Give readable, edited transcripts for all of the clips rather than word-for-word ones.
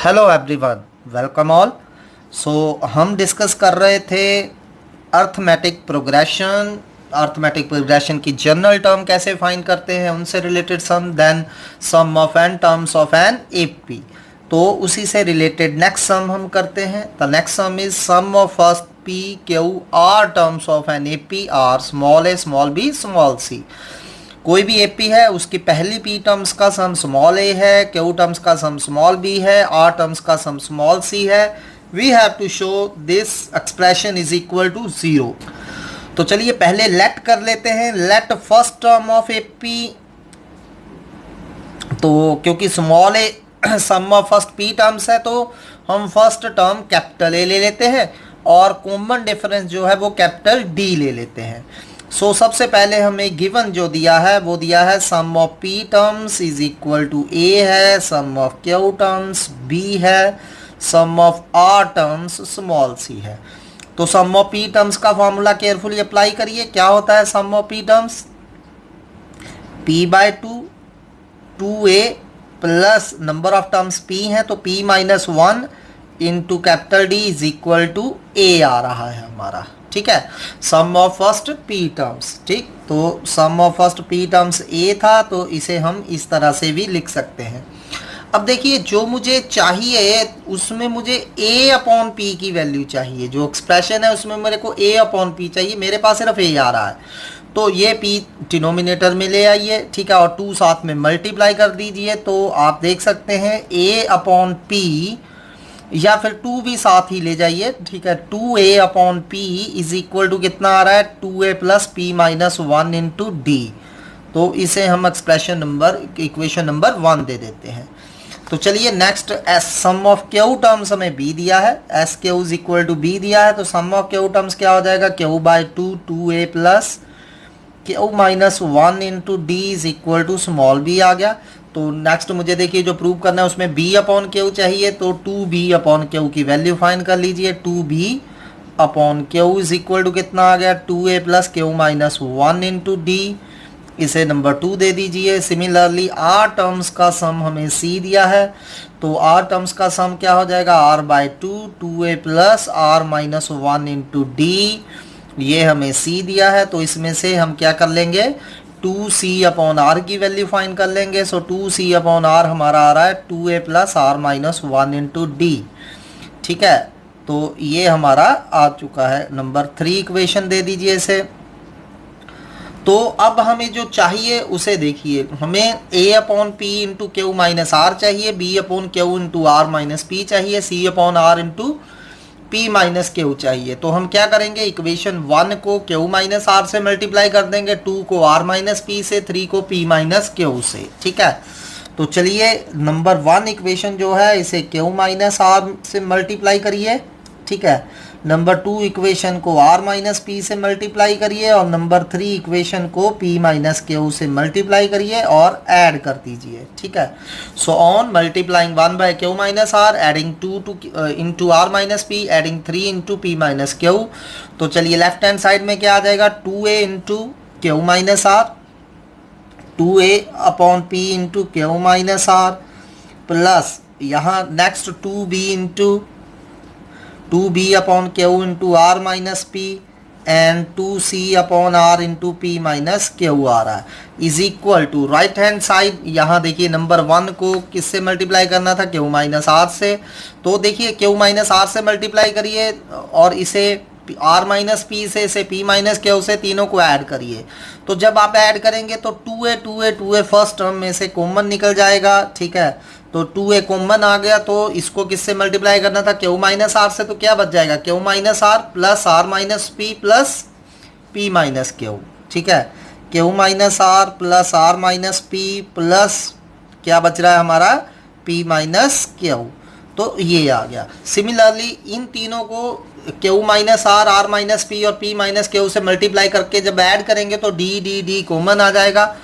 Hello everyone, welcome all. So हम discuss कर रहे थे अर्थमेटिक प्रोग्रेशन की जनरल टर्म कैसे फाइंड करते हैं, उनसे related sum, then sum of n terms of an AP. तो उसी से रिलेटेड नेक्स्ट सम हम करते हैं। The next sum is sum of first p q r terms of an AP are small a small b small c. कोई भी AP है उसकी पहली पी टर्म्स का सम स्मॉल ए है, क्यू टर्म्स का सम स्मॉल बी है, R terms का सम स्मॉल सी है। We have to show this expression is equal to 0। तो चलिए पहले लेट कर लेते हैं। Let first term of AP, तो क्योंकि small A sum of first P terms है तो हम फर्स्ट टर्म कैपिटल ए ले लेते हैं और कॉमन डिफरेंस जो है वो कैपिटल डी ले लेते हैं। सो सबसे पहले हमें गिवन जो दिया है वो दिया है sum of p terms is equal to a है, sum of Q terms b है, sum of r terms small सी है। तो सम ऑफ पी टर्म्स का फॉर्मूला केयरफुली अप्लाई करिए। क्या होता है sum of p terms? p by 2a plus number of terms p है तो p minus 1 into capital D is equal to a आ रहा है हमारा। ठीक है, sum of first P terms. ठीक, तो sum of first P terms ए था तो इसे हम इस तरह से भी लिख सकते हैं। अब देखिए जो मुझे चाहिए उसमें मुझे a अपॉन पी की वैल्यू चाहिए। जो एक्सप्रेशन है उसमें मेरे को a अपॉन पी चाहिए, मेरे पास सिर्फ a आ रहा है तो ये p डिनोमिनेटर में ले आइए। ठीक है, और 2 साथ में मल्टीप्लाई कर दीजिए तो आप देख सकते हैं a अपॉन पी, या फिर 2 भी साथ ही ले जाइए। ठीक है, 2a upon P is equal to कितना आ रहा है 2a plus P minus 1 into D. तो इसे हम इक्वेशन नंबर 1 दे देते हैं। तो चलिए next S sum of Q terms हमें b दिया है, S Q is equal to b दिया है तो सम ऑफ क्यू टर्म्स क्या हो जाएगा Q by 2a plus Q minus 1 into D is equal to small b आ गया। तो नेक्स्ट मुझे देखिए जो प्रूव करना है उसमें b अपॉन क्यू चाहिए तो 2b अपॉन क्यू की वैल्यू फाइंड कर लीजिए। 2b upon Q is equal to कितना आ गया 2a plus Q minus 1 into D, इसे नंबर 2 दे दीजिए। सिमिलरली आर टर्म्स का सम हमें c दिया है तो आर टर्म्स का सम क्या हो जाएगा r by 2a plus r minus 1 into D, ये हमें c दिया है तो इसमें से हम क्या कर लेंगे 2c अपॉन आर की वैल्यू फाइंड कर लेंगे। सो 2c अपॉन आर हमारा आ रहा है 2a plus R minus 1 into D. ठीक है, तो ये हमारा आ चुका है। नंबर 3 इक्वेशन दे दीजिए इसे। तो अब हमें जो चाहिए उसे देखिए, हमें a upon P into Q minus R चाहिए, b upon Q into are minus P चाहिए, c upon are into p minus Q चाहिए। तो हम क्या करेंगे इक्वेशन 1 को q माइनस आर से मल्टीप्लाई कर देंगे, 2 को r माइनस पी से, 3 को p माइनस क्यू से। ठीक है, तो चलिए नंबर 1 इक्वेशन जो है इसे q माइनस आर से मल्टीप्लाई करिए। ठीक है, नंबर 2 इक्वेशन को r माइनस पी से मल्टीप्लाई करिए और नंबर 3 इक्वेशन को p माइनस क्यू से मल्टीप्लाई करिए और ऐड कर दीजिए। ठीक है, so on multiplying 1 by Q minus R, adding 2 into are minus P, adding 3 into P minus Q. तो चलिए लेफ्ट हैंड साइड में क्या आ जाएगा 2a into Q minus r, 2a upon P into Q minus are plus यहाँ next 2b into 2b upon Q into are minus p and 2c upon are into P minus q आ रहा है is equal to right hand side. यहाँ देखिए number 1 को किससे multiply करना था क्यू माइनस आर से, तो देखिए क्यू माइनस आर से मल्टीप्लाई करिए और इसे आर माइनस पी से, इसे पी माइनस क्यू से, तीनों को ऐड करिए। तो जब आप ऐड करेंगे तो 2a फर्स्ट टर्म में से कॉमन निकल जाएगा। ठीक है, तो 2a कॉमन आ गया तो इसको किससे मल्टीप्लाई करना था क्यू माइनस आर से, तो क्या बच जाएगा Q minus are plus R minus P plus P minus Q. ठीक है, Q minus are plus R minus P plus क्या बच रहा है हमारा पी माइनस क्यू, तो ये आ गया। सिमिलरली इन तीनों को Q minus R, R minus P और पी माइनस क्यू से मल्टीप्लाई करके जब ऐड करेंगे तो डी डी डी कॉमन आ जाएगा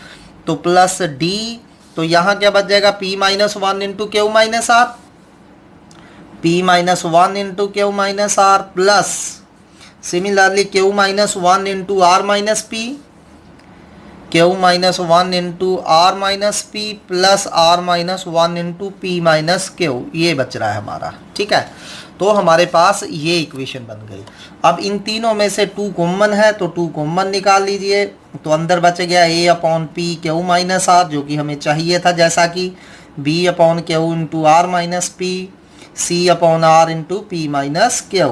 तो प्लस डी, तो यहाँ क्या बच जाएगा p minus 1 into Q minus R, p minus 1 into Q minus are plus similarly Q minus 1 into are minus P, Q minus one into are minus P plus R minus one into P minus Q, ये बच रहा है हमारा। ठीक है, तो हमारे पास ये इक्वेशन बन गई। अब इन तीनों में से 2 कॉमन है तो 2 कॉमन निकाल लीजिए, तो अंदर बच गया a upon P Q minus R, जो कि हमें चाहिए था, जैसा कि b upon Q into are minus P, c upon are into P minus Q,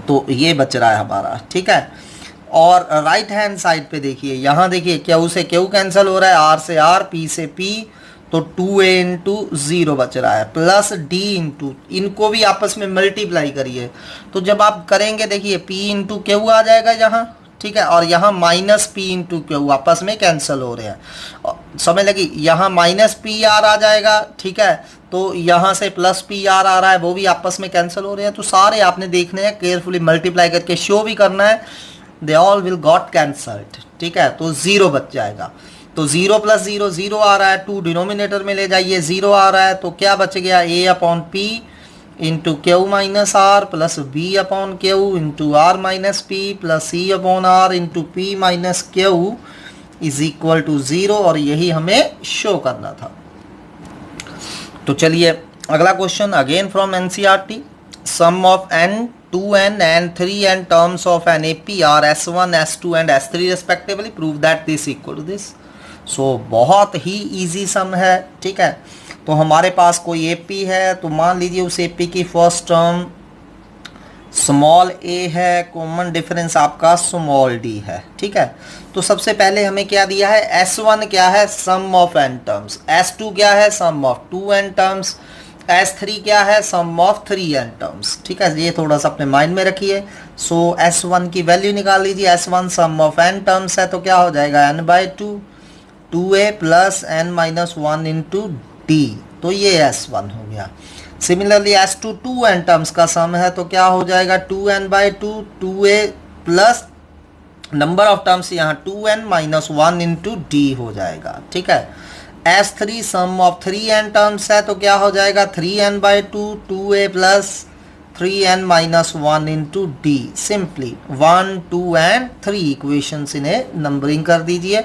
तो ये बच रहा है हमारा। ठीक है, और राइट हैंड साइड पे देखिए, यहाँ देखिए क्यू से क्यू कैंसिल हो रहा है, आर से आर, पी से पी, तो 2a इंटू 0 बच रहा है, प्लस d इंटू, इनको भी आपस में मल्टीप्लाई करिए, तो जब आप करेंगे देखिए p इंटू क्यू आ जाएगा यहाँ। ठीक है, और यहाँ माइनस p इंटू क्यू आपस में कैंसिल हो रहे हैं, समझ लगी, यहाँ माइनस पी आर आ जाएगा। ठीक है, तो यहाँ से प्लस पी आर आ रहा है, वो भी आपस में कैंसिल हो रहे हैं, तो सारे आपने देखने हैं, केयरफुली मल्टीप्लाई करके शो भी करना है, they all will got cancelled. ठीक है, तो 0 बच जाएगा, तो 0 प्लस 0 0 आ रहा है, 2 डिनोमिनेटर में ले जाइए, 0 आ रहा है, तो क्या बच गया, a upon P into Q minus are plus B upon Q into are minus P plus C upon are into P minus Q is equal to 0, और यही हमें शो करना था। तो चलिए अगला question, again from NCERT, sum of n 2n and 3n terms of an AP are S1, S2 and S3 respectively, prove that this equal to this। सो बहुत ही easy सम है। ठीक है, तो हमारे पास कोई एपी है, तो मान लीजिए उस एपी की फर्स्ट टर्म स्मॉल a है, कॉमन डिफरेंस आपका स्मॉल d है। ठीक है, तो सबसे पहले हमें क्या दिया है, S1 क्या है, sum of n terms, S2 क्या है, sum of 2n terms, S3 क्या है, सम ऑफ 3n टर्म्स। ठीक है, ये थोड़ा सा अपने माइंड में रखिए। सो S1 की वैल्यू निकाल लीजिए, S1 some of n terms है, तो क्या हो जाएगा, n/2 2a plus n minus 1 into D, तो ये S1 हो गया। सिमिलरली S2 2n टर्म्स का सम है, तो क्या हो जाएगा, 2n/2 2a plus number of terms यहाँ 2n माइनस 1 इंटू डी हो जाएगा। ठीक है, S3 some of 3n terms है, तो क्या हो जाएगा, 3n/2 2a plus 3n minus 1 into D. Simply 1 2 and 3 equations इन्हें नंबरिंग कर दीजिए।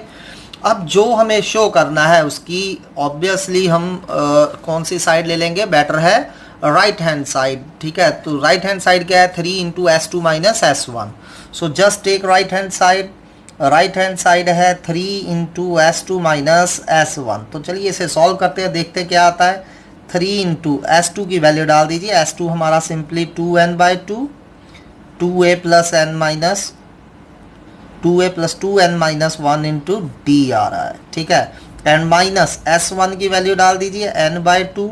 अब जो हमें शो करना है उसकी ऑब्वियसली हम कौन सी साइड ले लेंगे, बेटर है राइट हैंड साइड। ठीक है, तो राइट हैंड साइड क्या है, 3 into S2 minus S1। So just take right hand side, right hand side है 3 इंटू S2 माइनस S1। तो चलिए इसे सॉल्व करते हैं, देखते हैं क्या आता है। 3 इंटू S2 की वैल्यू डाल दीजिए, S2 हमारा simply 2n/2 2a plus n minus 2a plus 2n minus 1 into d आ रहा है। ठीक है, एंड माइनस S1 की वैल्यू डाल दीजिए n/2।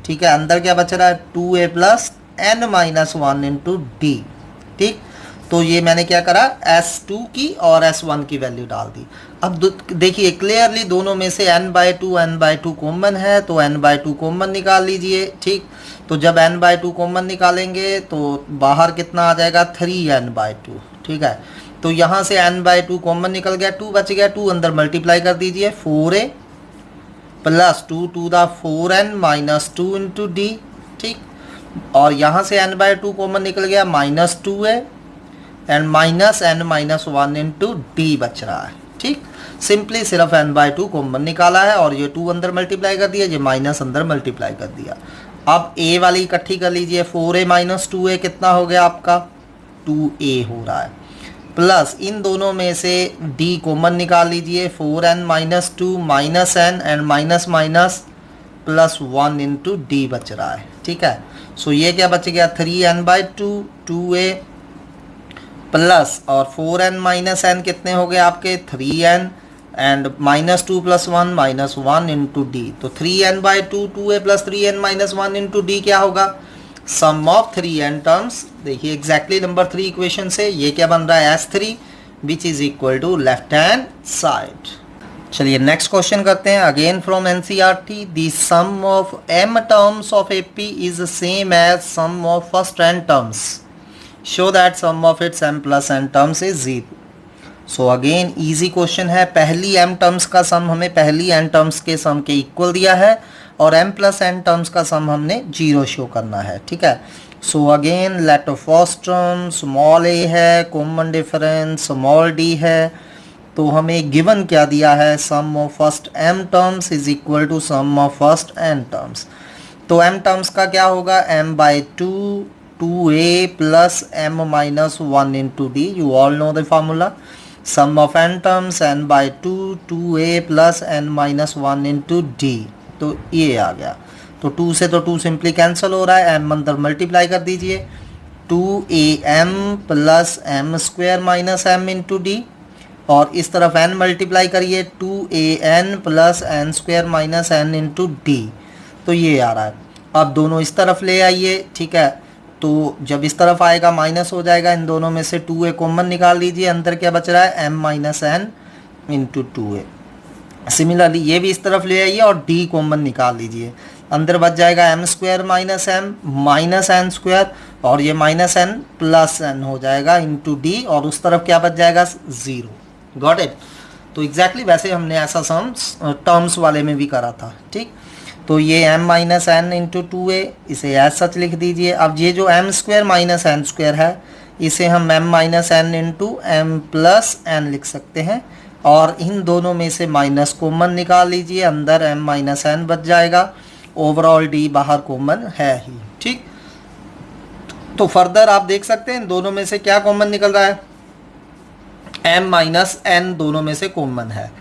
ठीक है, अंदर क्या बच रहा है, 2a plus n minus 1 into D. ठीक, तो ये मैंने क्या करा, S2 की और S1 की वैल्यू डाल दी। अब देखिए क्लियरली दोनों में से n/2 कॉमन है, तो n/2 कॉमन निकाल लीजिए। ठीक, तो जब n/2 कॉमन निकालेंगे तो बाहर कितना आ जाएगा, 3n/2। ठीक है, तो यहाँ से n/2 कॉमन निकल गया, 2 बच गया, 2 अंदर मल्टीप्लाई कर दीजिए, 4a plus 2 to the 4n minus 2 into D. ठीक, और यहाँ से n/2 कॉमन निकल गया, minus 2a and minus n minus 1 into D बच रहा है। ठीक, सिंपली सिर्फ n/2 कॉमन निकाला है, और ये 2 अंदर मल्टीप्लाई कर दिया, ये माइनस अंदर मल्टीप्लाई कर दिया। अब a वाली इकट्ठी कर लीजिए, 4a माइनस 2a कितना हो गया आपका, 2a हो रहा है, प्लस इन दोनों में से d कॉमन निकाल लीजिए, 4n minus 2 minus n and minus minus plus 1 into D बच रहा है। ठीक है, सो ये क्या बच गया, 3n/2 2a प्लस और 4n माइनस n कितने हो गए आपके, 3n and minus 2 plus 1 minus 1 into D. तो 3n/2 2a plus 3n minus 1 into D क्या होगा, सम ऑफ 3n टर्म्स। देखिए एग्जैक्टली नंबर 3 इक्वेशन से ये क्या बन रहा है, S3 which is equal to left hand side. चलिए नेक्स्ट क्वेश्चन करते हैं, again from NCERT, the sum of m terms of AP is same as sum of first n terms, show that sum of its m plus n terms is 0। So again easy question है, पहली m terms का सम हमें पहली n terms के सम के equal दिया है, और m प्लस n टर्म्स का सम हमने 0 शो करना है। ठीक है, so again let first term small a है, कॉमन डिफरेंस स्मॉल d है, तो हमें गिवन क्या दिया है, sum of first m terms is equal to sum of first n terms. तो m टर्म्स का क्या होगा, m by two, 2a plus m minus 1 into d, you all know the formula. Sum of n terms n by two, 2a plus n minus 1 into D, तो ये आ गया। तो 2 से तो 2 सिंपली कैंसिल हो रहा है, m अंदर मल्टीप्लाई कर दीजिए, 2am plus m square minus m into d, और इस तरफ n मल्टीप्लाई करिए, 2an plus n square minus n into D, तो ये आ रहा है। अब दोनों इस तरफ ले आइए, ठीक है, तो जब इस तरफ आएगा माइनस हो जाएगा, इन दोनों में से 2a कॉमन निकाल लीजिए, अंदर क्या बच रहा है, m minus n into 2a। Similarly ये भी इस तरफ ले आइए और d कॉमन निकाल लीजिए, अंदर बच जाएगा m square minus m minus n square, और ये माइनस n प्लस n हो जाएगा इंटू डी, और उस तरफ क्या बच जाएगा, 0। Got it. तो एग्जैक्टली वैसे हमने ऐसा सम्स टर्म्स वाले में भी करा था, ठीक। तो ये m minus n into 2a, इसे एज सच लिख दीजिए। अब ये जो m square minus n square है, इसे हम m minus n into m plus n लिख सकते हैं, और इन दोनों में से माइनस कॉमन निकाल लीजिए, अंदर m माइनस n बच जाएगा, ओवरऑल d बाहर कॉमन है ही, ठीक। तो फर्दर आप देख सकते हैं इन दोनों में से क्या कॉमन निकल रहा है, m माइनस n दोनों में से कॉमन है,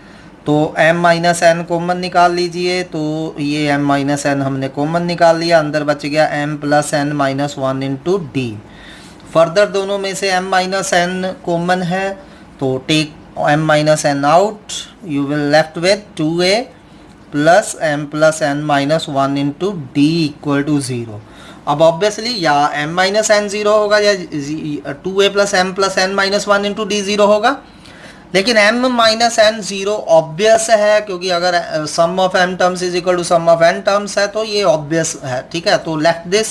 तो m माइनस n कॉमन निकाल लीजिए। तो ये m माइनस n हमने कॉमन निकाल लिया, अंदर बच गया m plus n minus 1 into D. Further दोनों में से m माइनस n कॉमन है, तो take m minus n out, you will left with 2a plus m plus n minus 1 into D equal to 0। अब ऑब्वियसली या m minus n 0 होगा, या 2a plus m plus n minus 1 into D 0 होगा, लेकिन m minus n 0 obvious है, क्योंकि अगर sum of m terms is equal to sum of n terms है तो ये ऑब्वियस है, ठीक है। तो left this,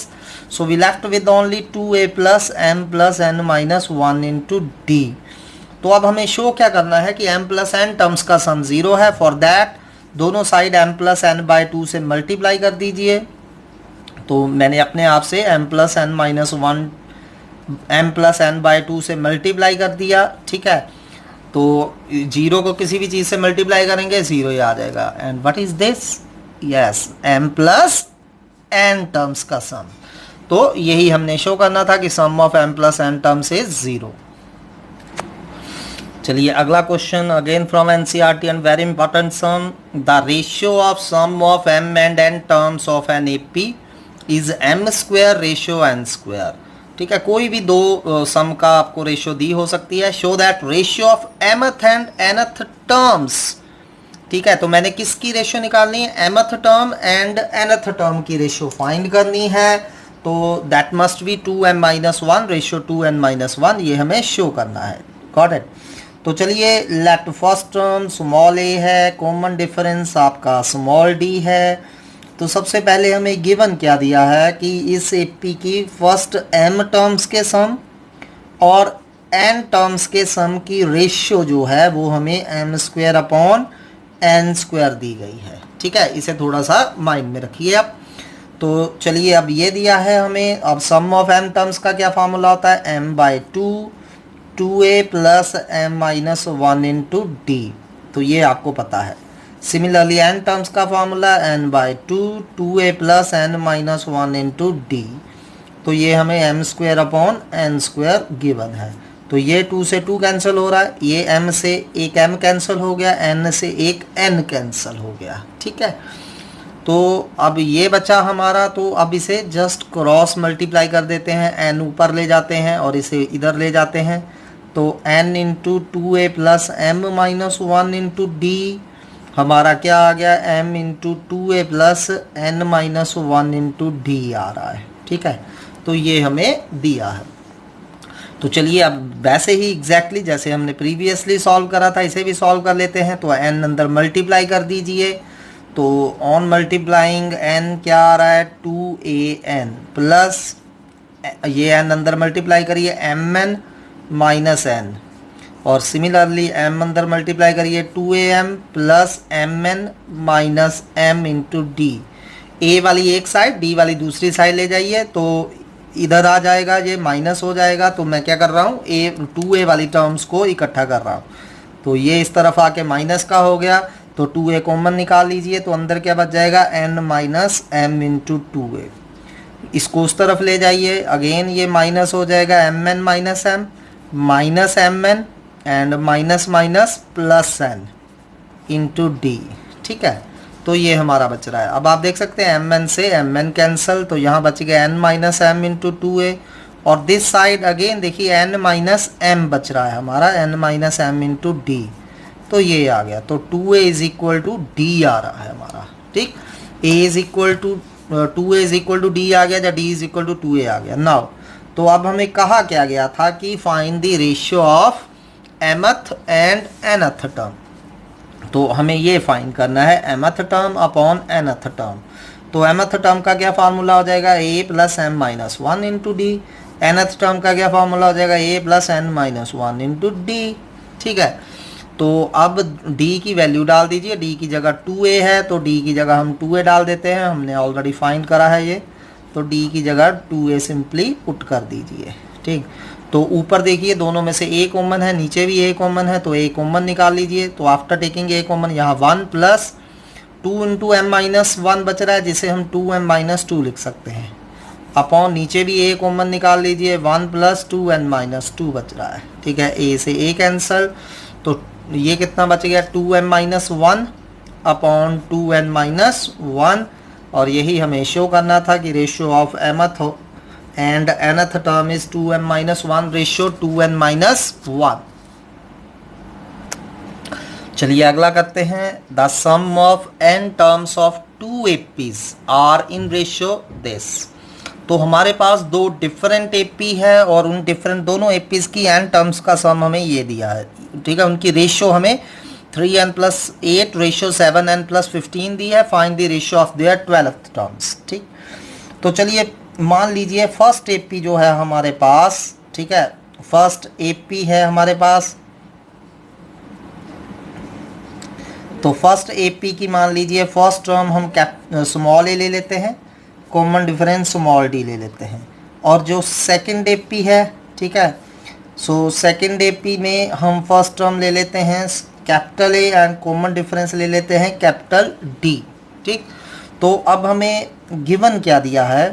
so we left with only 2a plus m plus n minus 1 into D. तो अब हमें शो क्या करना है कि m प्लस n टर्म्स का सम 0 है। फॉर दैट दोनों side m plus n by 2 से मल्टीप्लाई कर दीजिए। तो मैंने अपने आप से m plus n minus 1 m plus n by 2 से मल्टीप्लाई कर दिया, ठीक है। तो 0 को किसी भी चीज़ से मल्टीप्लाई करेंगे 0 ही आ जाएगा। And what is this, yes m plus n terms का सम। तो यही हमने शो करना था कि sum of m plus n terms is 0। चलिए अगला question again from NCERT and very important sum, the ratio of sum of m and n terms of an AP is m square ratio n square, ठीक है। कोई भी दो सम का आपको ratio दी हो सकती है। Show that ratio of mth and nth terms, ठीक है। तो मैंने किसकी रेशियो निकालनी है, mth term and nth term की रेशियो फाइंड करनी है। तो that must be 2m minus 1 ratio 2n minus 1, ये हमें शो करना है। Got it. तो चलिए late first term small a है, कॉमन डिफरेंस आपका स्मॉल d है। तो सबसे पहले हमें गिवन क्या दिया है कि इस एपी की फर्स्ट m टर्म्स के सम और n टर्म्स के सम की रेशियो जो है वो हमें m square upon n square दी गई है, ठीक है। इसे थोड़ा सा माइंड में रखिए आप। तो चलिए अब ये दिया है हमें, अब सम ऑफ m टर्म्स का क्या फार्मूला होता है, m by 2a plus m minus 1 into D, तो ये आपको पता है। सिमिलरली n टर्म्स का formula n by 2a plus n minus 1 into D, तो ये हमें m square upon n square given है। तो ये 2 से 2 कैंसिल हो रहा है, ये m से एक m कैंसिल हो गया, n से एक n कैंसिल हो गया, ठीक है। तो अब ये बचा हमारा, तो अब इसे जस्ट क्रॉस मल्टीप्लाई कर देते हैं, n ऊपर ले जाते हैं और इसे इधर ले जाते हैं। तो n into 2a plus m minus 1 into d हमारा क्या आ गया, m into 2a plus n minus 1 into d आ रहा है, ठीक है। तो ये हमें दिया है। तो चलिए अब वैसे ही एग्जैक्टली जैसे हमने प्रीवियसली सॉल्व करा था इसे भी सॉल्व कर लेते हैं। तो n अंदर मल्टीप्लाई कर दीजिए, तो ऑन मल्टीप्लाइंग n क्या आ रहा है, 2an प्लस ये n अंदर मल्टीप्लाई करिए mn माइनस n, और सिमिलरली m अंदर मल्टीप्लाई करिए 2am plus mn minus m into D. a वाली एक साइड d वाली दूसरी साइड ले जाइए, तो इधर आ जाएगा, ये माइनस हो जाएगा। तो मैं क्या कर रहा हूँ, 2a वाली टर्म्स को इकट्ठा कर रहा हूँ। तो ये इस तरफ आके माइनस का हो गया, तो 2a कॉमन निकाल लीजिए, तो अंदर क्या बच जाएगा n minus m into 2a। इसको उस तरफ ले जाइए, अगेन ये माइनस हो जाएगा mn minus M minus mn and minus minus plus n into D. ठीक है, तो ये हमारा बच रहा है। अब आप देख सकते हैं mn से mn कैंसल, तो यहाँ बच गया n minus m into 2a, और दिस साइड अगेन देखिए n माइनस एम बच रहा है हमारा, n minus m into D, तो ये आ गया। तो 2a is equal to d आ रहा है हमारा। ठीक, a is equal to 2a is equal to d आ गया, या d is equal to 2a आ गया। नाउ तो अब हमें कहा क्या गया था कि find the ratio of mth and nth term, तो हमें ये फाइंड करना है mth term upon nth term. तो mth टर्म का क्या फार्मूला हो जाएगा, a plus M minus one into D. nth term का क्या फार्मूला हो जाएगा, a plus N minus one into D. ठीक है, तो अब d की वैल्यू डाल दीजिए, d की जगह 2a है तो d की जगह हम 2a डाल देते हैं, हमने ऑलरेडी फाइंड करा है ये, तो d की जगह 2a सिंपली पुट कर दीजिए। ठीक, तो ऊपर देखिए दोनों में से a कॉमन है, नीचे भी a कॉमन है, तो a कॉमन निकाल लीजिए। तो आफ्टर टेकिंग a कॉमन यहाँ 1 plus 2 into M minus one बच रहा है, जिसे हम 2m माइनस 2 लिख सकते हैं, अपॉन नीचे भी a कॉमन निकाल लीजिए, 1 प्लस 2n माइनस 2 बच रहा है। ठीक है, a से a कैंसल, तो ये कितना बच गया 2m minus one upon 2n minus one, और यही हमें शो करना था कि ratio of mth and nth term is 2m minus one, ratio 2n minus one. चलिए अगला करते हैं, the sum of n terms of 2 APs are in ratio this. तो हमारे पास दो डिफरेंट एपी है और उन डिफरेंट दोनों एपीज की एन टर्म्स का सम हमें ये दिया है। ठीक है, उनकी रेशियो हमें 3n plus 8 ratio 7n plus 15 दी है। Find the ratio of their 12th terms. ठीक, तो चलिए मान लीजिए फर्स्ट एपी जो है हमारे पास, ठीक है, फर्स्ट एपी है हमारे पास, तो फर्स्ट एपी की मान लीजिए फर्स्ट टर्म हम स्मॉल ए ले लेते हैं, कॉमन डिफरेंस स्मॉल डी ले लेते हैं, और जो सेकंड एपी है, ठीक है, सो सेकंड एपी में हम फर्स्ट टर्म ले लेते हैं capital A and common difference ले लेते हैं कैपिटल डी। ठीक, तो अब हमें गिवन क्या दिया है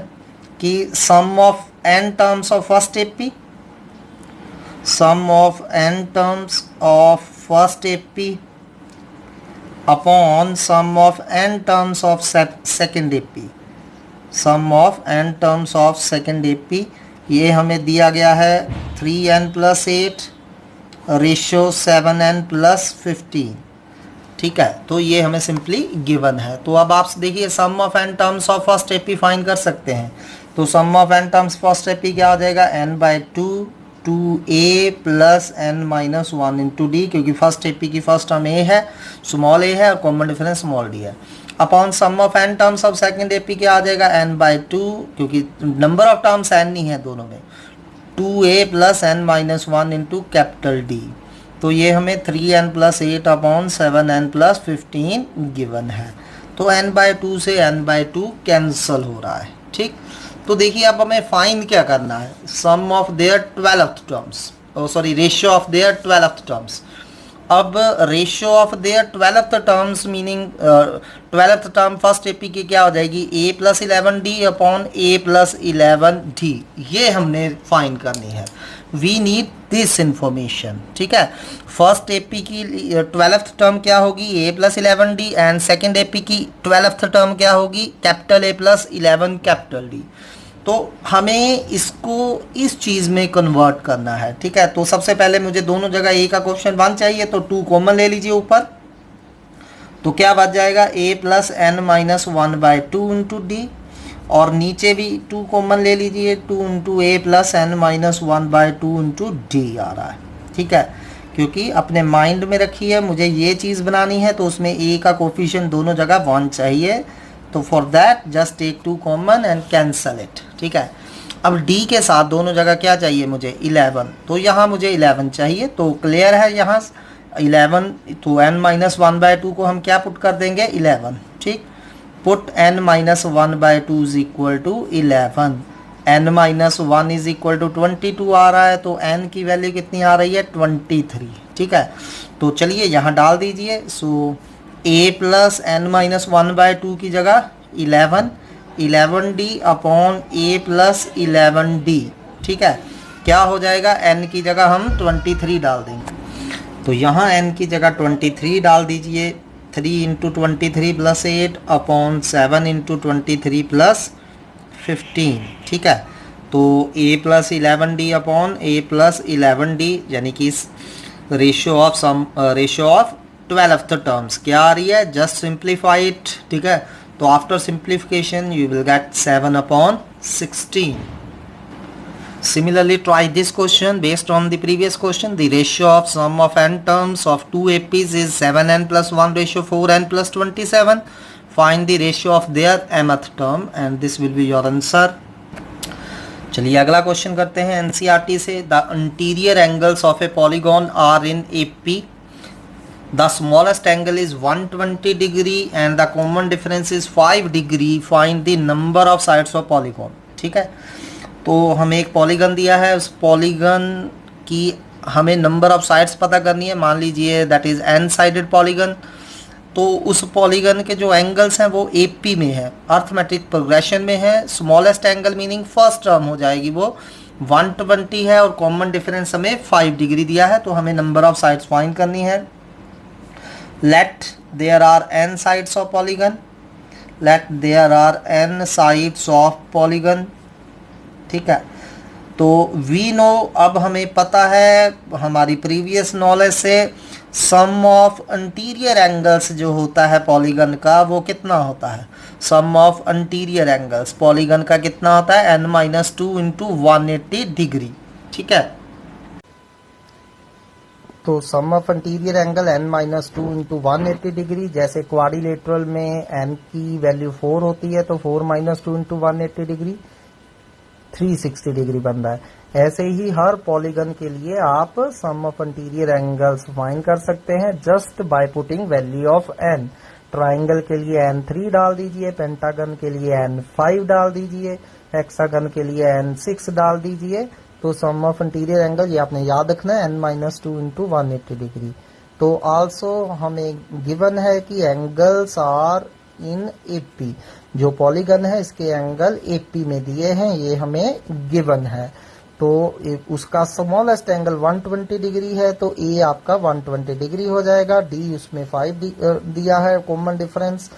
कि sum of n terms of first AP, sum of n terms of first AP upon sum of n terms of second AP, sum of n terms of second AP, ये हमें दिया गया है 3n plus 8 ratio 7n plus 15। ठीक है, तो ये हमें सिंपली गिवन है। तो अब आप देखिए sum of n terms of first AP find कर सकते हैं। तो sum of n terms first AP क्या हो जाएगा, n/2 2a plus n minus one into d, क्योंकि फर्स्ट एपी की फर्स्ट टर्म a है, स्मॉल a है, और कॉमन डिफरेंस स्मॉल d है, upon sum of n terms of second AP क्या आ जाएगा n/2, क्योंकि नंबर ऑफ टर्म्स n नहीं है दोनों में, 2a plus n minus one into capital D. तो ये हमें 3n plus 8 upon 7n plus 15 given है। तो n/2 से n/2 कैंसल हो रहा है। ठीक, तो देखिए अब हमें फाइंड क्या करना है, sum of their 12th terms, sorry ratio of their 12th terms. अब ratio of their 12th terms meaning 12th term first AP की क्या हो जाएगी, a plus 11d upon a plus 11d, ये हमने फाइंड करनी है। We need this information. ठीक है, फर्स्ट एपी की 12th टर्म क्या होगी, a plus 11d, and second AP की 12th टर्म क्या होगी, capital a plus 11 capital d। तो हमें इसको इस चीज़ में कन्वर्ट करना है। ठीक है, तो सबसे पहले मुझे दोनों जगह a का क्वेश्चन 1 चाहिए, तो 2 कॉमन ले लीजिए ऊपर, तो क्या बच जाएगा a plus n minus 1/2 into d, और नीचे भी 2 कॉमन ले लीजिए, 2 into a plus n minus 1/2 into d आ रहा है। ठीक है, क्योंकि अपने माइंड में रखिए मुझे ये चीज़ बनानी है, तो उसमें a का कोफिशिएंट दोनों जगह 1 चाहिए, तो for that just take 2 common and cancel it. ठीक है, अब d के साथ दोनों जगह क्या चाहिए मुझे, 11, तो यहाँ मुझे 11 चाहिए, तो क्लियर है यहाँ 11, तो n माइनस 1/2 को हम क्या पुट कर देंगे, 11। ठीक, put n minus 1/2 is equal to 11, n minus 1 is equal to 22 आ रहा है, तो n की वैल्यू कितनी आ रही है, 23। ठीक है, तो चलिए यहाँ डाल दीजिए। सो ए प्लस एन माइनस 1/2 की जगह 11D अपॉन ए प्लस 11D। ठीक है, क्या हो जाएगा, n की जगह हम 23 डाल देंगे। तो यहाँ n की जगह 23 डाल दीजिए। 3 into 23 plus 8 upon 7 into 23 plus 15। ठीक है, तो a plus 11D upon a plus 11D, यानी कि रेशियो ऑफ 12th टर्म्स क्या आ रही है, जस्ट सिंप्लीफाई इट। ठीक है, तो after simplification you will get 7 upon 16। Similarly, try this question based on the previous question. The ratio of sum of n terms of two APs is 7n plus 1 ratio 4n plus 27. Find the ratio of their mth term and this will be your answer. चलिए अगला question करते हैं NCERT से। The interior angles of a polygon are in AP. The smallest angle is 120 degree and the common difference is 5 degree. Find the number of sides of polygon. ठीक है, तो हमें एक पॉलीगन दिया है, उस पॉलीगन की हमें नंबर ऑफ साइड्स पता करनी है। मान लीजिए that is n sided polygon. तो उस पॉलीगन के जो एंगल्स हैं वो AP में है, अर्थमेटिक प्रोग्रेशन में है। Smallest angle meaning first term हो जाएगी, वो 120 है और कॉमन डिफरेंस हमें 5 डिग्री दिया है। तो हमें नंबर ऑफ साइड्स फाइंड करनी है। Let there are n sides of polygon, let there are n sides of polygon. ठीक है, तो वी नो, अब हमें पता है हमारी प्रीवियस नॉलेज से, सम ऑफ इंटीरियर एंगल्स जो होता है पॉलीगन का वो कितना होता है, sum of interior angles polygon का कितना होता है, n-2 इंटू 180 डिग्री। ठीक है, तो sum of interior angle n-2 into 180 degree. जैसे क्वाड्रिलेटरल में n की वैल्यू 4 होती है, तो 4-2 इंटू 180 डिग्री 360 डिग्री बन रहा है। ऐसे ही हर पॉलीगन के लिए आप सम ऑफ इंटीरियर एंगल्स फाइंड कर सकते हैं just by putting value of n। Triangle के लिए n3 डाल दीजिए, पेंटागन के लिए n5 डाल दीजिए, हेक्सागन के लिए n6 डाल दीजिए। तो सम ऑफ इंटीरियर एंगल ये आपने याद रखना है, n-2 इंटू 180 डिग्री। तो आल्सो हमें गिवन है कि एंगल्स आर इन AP। जो पॉलीगन है इसके एंगल AP में दिए हैं, ये हमें गिवन है। तो उसका स्मॉलेस्ट एंगल 120 डिग्री है, तो A आपका 120 डिग्री हो जाएगा। D उसमें 5 दिया है कॉमन डिफरेंस।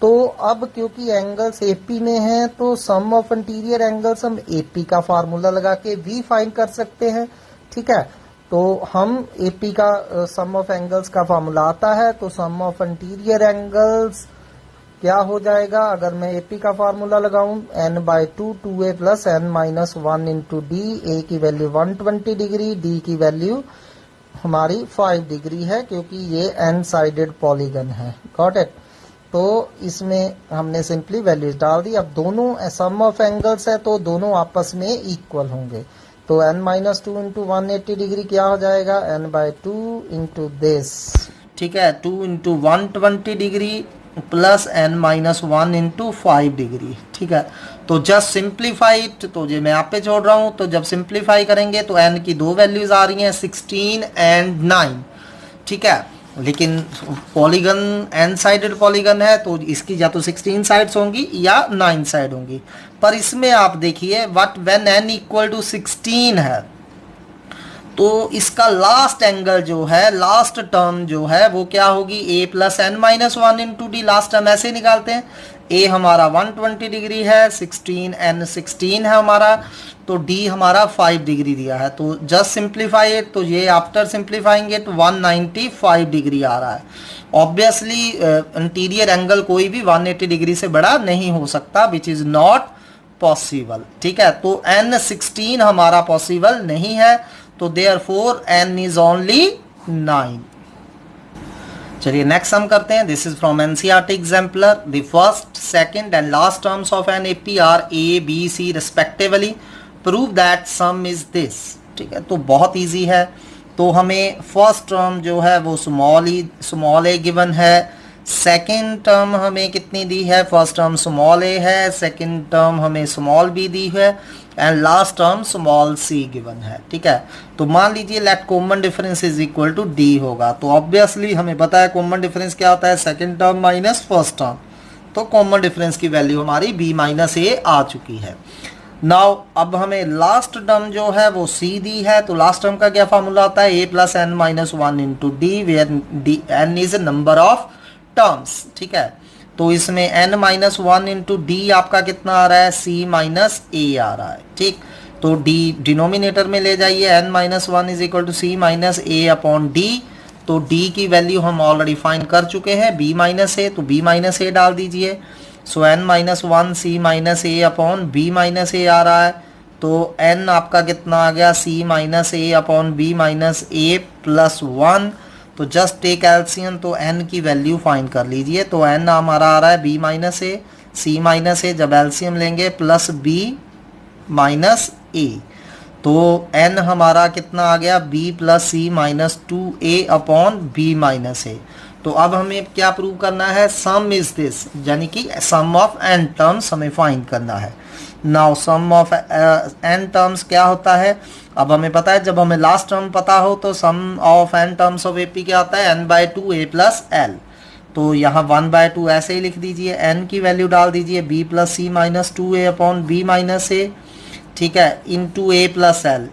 तो अब क्योंकि एंगल्स AP में हैं, तो सम ऑफ इंटीरियर एंगल्स हम AP का फार्मूला लगा के V फाइंड कर सकते हैं। ठीक है, तो हम AP का सम ऑफ एंगल्स का फार्मूला आता है, तो सम ऑफ इंटीरियर एंगल्स क्या हो जाएगा, अगर मैं AP का फार्मूला लगाऊं, n/2 2a plus n-1 into D। A की वैल्यू 120 डिग्री, D की वैल्यू हमारी 5 डिग्री है क्योंकि ये n साइडेड पॉलीगन है। Got it. तो इसमें हमने सिंपली वैल्यूज डाल दी। अब दोनों सम ऑफ एंगल्स है तो दोनों आपस में इक्वल होंगे। तो n-2 इंटू 180 डिग्री क्या हो जाएगा, n/2 इंटू दिस। ठीक है, 2 into 120 degree plus n-1 into 5 degree. ठीक है, तो जस्ट सिंप्लीफाई इट। तो ये मैं आप पे छोड़ रहा हूँ। तो जब सिंप्लीफाई करेंगे तो n की दो वैल्यूज आ रही हैं, 16 एंड 9। ठीक है, लेकिन पॉलीगन n साइडेड पॉलीगन है तो इसकी या तो 16 साइड्स होंगी या 9 साइड होंगी। पर इसमें आप देखिए what when n equal to 16 है तो इसका लास्ट एंगल जो है, लास्ट टर्म जो है वो क्या होगी, a plus n-1 into D. Last term ऐसे निकालते हैं, a हमारा 120 डिग्री है, 16 n 16 है हमारा, तो d हमारा 5 डिग्री दिया है। तो जस्ट सिंप्लीफाई इट, तो ये आफ्टर सिंप्लीफाइंग इट 195 डिग्री आ रहा है। ऑब्वियसली इंटीरियर एंगल कोई भी 180 डिग्री से बड़ा नहीं हो सकता, विच इज नॉट पॉसिबल। ठीक है, तो n 16 हमारा पॉसिबल नहीं है, तो therefore n is only 9। चलिए नेक्स्ट सम करते हैं। This is from NCERT exemplar. The first, second and last terms of an AP are A, B, C respectively. Prove that sum is this. ठीक है, तो बहुत इजी है। तो हमें फर्स्ट टर्म जो है वो स्मॉल a गिवन है, सेकेंड टर्म हमें कितनी दी है, फर्स्ट टर्म स्मॉल ए है, सेकेंड टर्म हमें स्मॉल बी दी है and last term small c given है। ठीक है, तो मान लीजिए let common difference is equal to d होगा, तो ऑब्वियसली हमें पता है कॉमन डिफरेंस क्या होता है, second term minus first term, तो कॉमन डिफरेंस की वैल्यू हमारी बी माइनस ए आ चुकी है। नाउ अब हमें लास्ट टर्म जो है वो सी दी है, तो लास्ट टर्म का क्या फार्मूला होता है, a plus N minus one into d, where d n is number of terms. ठीक है, तो इसमें n minus one into d आपका कितना आ रहा है, c माइनस ए आ रहा है। ठीक, तो d डिनोमिनेटर में ले जाइए, n minus one is equal to c minus a upon d, तो d की वैल्यू हम ऑलरेडी फाइंड कर चुके हैं b माइनस ए, तो b माइनस ए डाल दीजिए। सो n minus one C minus a upon B minus ए आ रहा है, तो n आपका कितना आ गया, c minus a upon B minus A plus one, तो जस्ट टेक एलसीएम, तो n की वैल्यू फाइंड कर लीजिए, तो n हमारा आ रहा है b माइनस ए, c माइनस ए, जब एलसीएम लेंगे प्लस b माइनस ए, तो n हमारा कितना आ गया, b plus c minus two a upon B minus a. तो अब हमें क्या प्रूव करना है, सम इज दिस, यानी कि सम ऑफ n टर्म्स हमें फाइंड करना है। Now sum of n terms क्या होता है, अब हमें पता है, जब हमें लास्ट टर्म पता हो तो sum of n terms of AP क्या होता है, n by two a plus l, तो यहाँ 1/2 ऐसे ही लिख दीजिए, n की वैल्यू डाल दीजिए b plus c minus two a upon B minus ए, ठीक है, इंटू ए प्लस एल,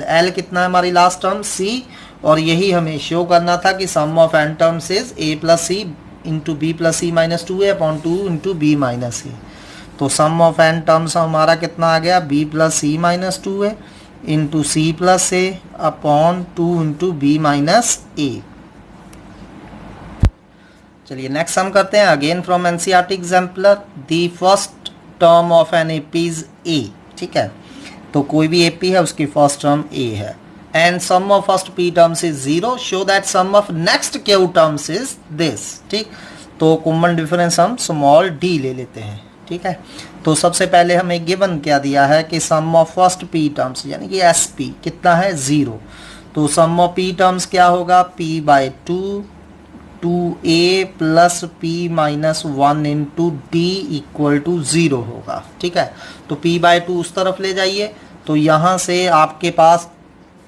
एल कितना है हमारी लास्ट टर्म c, और यही हमें शो करना था कि sum of n terms is a plus c into b plus c minus two a upon two into b minus a, तो सम ऑफ n टर्म्स हमारा कितना आ गया, b plus c minus two a into c plus a upon two into b minus a. चलिए next sum करते हैं, again from NCERT exemplar, the first term of an AP is a. ठीक है, तो कोई भी एपी है उसकी फर्स्ट टर्म ए है, and sum of first P terms is 0, show that sum of next q terms is this. ठीक, तो कॉमन डिफरेंस हम स्मॉल डी ले लेते हैं। ठीक है, तो सबसे पहले हमें गिवन क्या दिया है कि sum of first P terms यानी कि एस पी कितना है, 0, तो सम ऑफ पी टर्म्स क्या होगा, p by two a plus P minus one into D equal to 0 होगा। ठीक है, तो p बाई टू उस तरफ ले जाइए, तो यहाँ से आपके पास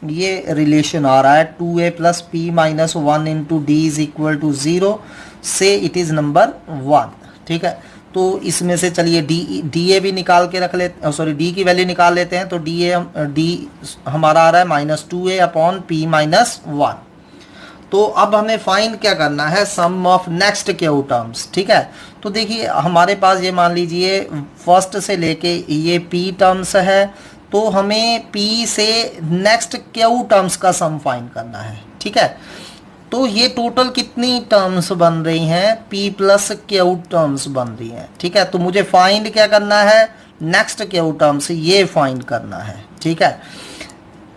ये रिलेशन आ रहा है 2a plus P minus one into D is equal to 0 से इट इज़ नंबर 1। ठीक है, तो इसमें से चलिए डी ए भी निकाल के रख लेते, सॉरी डी की वैल्यू निकाल लेते हैं, तो डी हमारा आ रहा है minus two a upon P minus one. तो अब हमें फाइंड क्या करना है, sum of next q terms. ठीक है, तो देखिए हमारे पास ये मान लीजिए फर्स्ट से लेके ये पी टर्म्स है, तो हमें पी से नेक्स्ट क्यू टर्म्स का सम फाइंड करना है। ठीक है, तो ये टोटल कितनी टर्म्स बन रही हैं, p प्लस क्यू टर्म्स बन रही हैं। ठीक है, तो मुझे फाइंड क्या करना है, नेक्स्ट क्यू टर्म्स ये फाइंड करना है। ठीक है,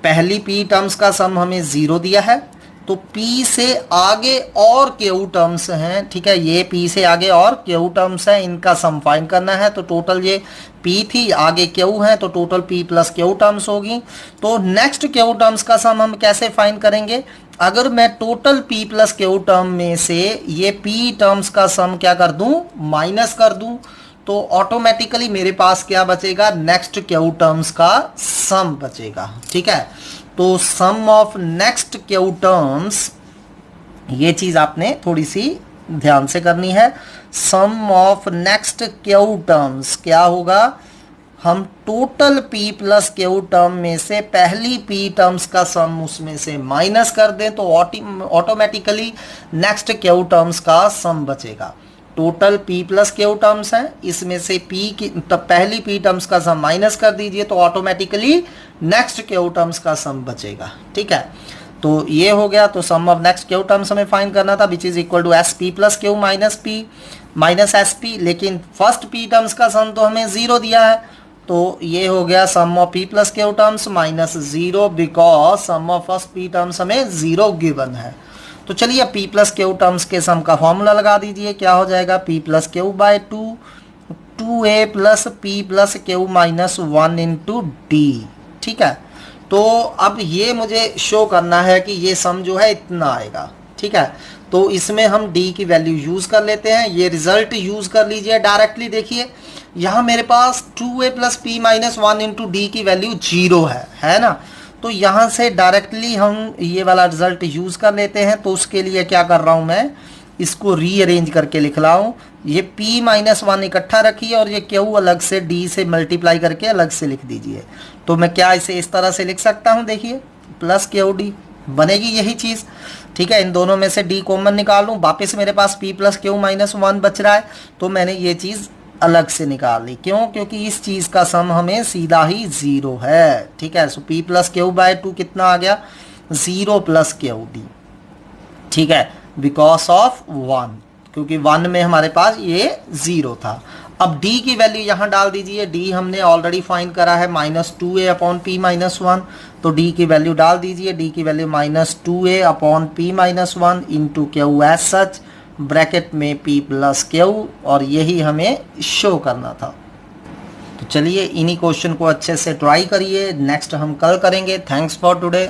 पहली p टर्म्स का सम हमें 0 दिया है, तो p से आगे और क्यू टर्म्स हैं। ठीक है, ये p से आगे और क्यू टर्म्स हैं, इनका सम फाइंड करना है, तो टोटल ये p थी, आगे q है, तो total p plus q terms होगी। तो नेक्स्ट क्यू टर्म्स का सम हम कैसे फाइंड करेंगे, अगर मैं total p plus Q term में से ये p टर्म्स का सम क्या कर दूं, माइनस कर दूं, तो ऑटोमेटिकली मेरे पास क्या बचेगा, नेक्स्ट क्यू टर्म्स का सम बचेगा। ठीक है, तो sum of next q terms, ये चीज आपने थोड़ी सी ध्यान से करनी है, sum of next q terms क्या होगा, हम total p plus Q term में से पहली p टर्म्स का सम उसमें से माइनस कर दें, तो ऑटोमेटिकली नेक्स्ट क्यू टर्म्स का सम बचेगा। Total p plus q terms हैं, इसमें से p की तब पहली p टर्म्स का सम माइनस कर दीजिए, तो ऑटोमेटिकली नेक्स्ट क्यू टर्म्स का सम बचेगा। ठीक है, तो ये हो गया, तो sum of next q terms हमें फाइंड करना था, which is equal to s p plus Q minus p minus s p, लेकिन फर्स्ट p टर्म्स का सम तो हमें 0 दिया है, तो ये हो गया sum of p plus q terms minus 0, because sum of first p terms हमें 0 गिवन है। तो चलिए p प्लस क्यू टर्म्स के सम का फॉर्मूला लगा दीजिए, क्या हो जाएगा, p plus Q by two a plus P plus Q minus one into D. ठीक है, तो अब ये मुझे शो करना है कि ये सम जो है इतना आएगा। ठीक है, तो इसमें हम डी की वैल्यू यूज कर लेते हैं। ये रिजल्ट यूज कर लीजिए डायरेक्टली। देखिए यहाँ मेरे पास 2a plus P minus 1 into D की वैल्यू 0 है ना। तो यहाँ से डायरेक्टली हम ये वाला रिजल्ट यूज कर लेते हैं। तो उसके लिए क्या कर रहा हूँ, मैं इसको रीअरेंज करके लिख रहा हूँ। ये p माइनस 1 इकट्ठा रखिए और ये q अलग से d से मल्टीप्लाई करके अलग से लिख दीजिए। तो मैं क्या इसे इस तरह से लिख सकता हूँ, देखिए प्लस QD बनेगी यही चीज़। ठीक है, इन दोनों में से d कॉमन निकाल लूँ, वापस मेरे पास p प्लस q माइनस 1 बच रहा है। तो मैंने ये चीज़ अलग से निकाल ली, क्यों? क्योंकि इस चीज़ का सम हमें सीधा ही 0 है। ठीक है, सो p प्लस क्यू बाय 2 कितना आ गया, 0 प्लस QD। ठीक है, बिकॉज ऑफ 1, क्योंकि 1 में हमारे पास ये 0 था। अब d की वैल्यू यहाँ डाल दीजिए। d हमने ऑलरेडी फाइंड करा है -2a अपॉन p माइनस 1। तो d की वैल्यू डाल दीजिए। d की value -2a upon p minus 1 into q as such, bracket में p प्लस क्यू, और यही हमें शो करना था। तो चलिए इन्हीं क्वेश्चन को अच्छे से ट्राई करिए। नेक्स्ट हम कल करेंगे। Thanks for today.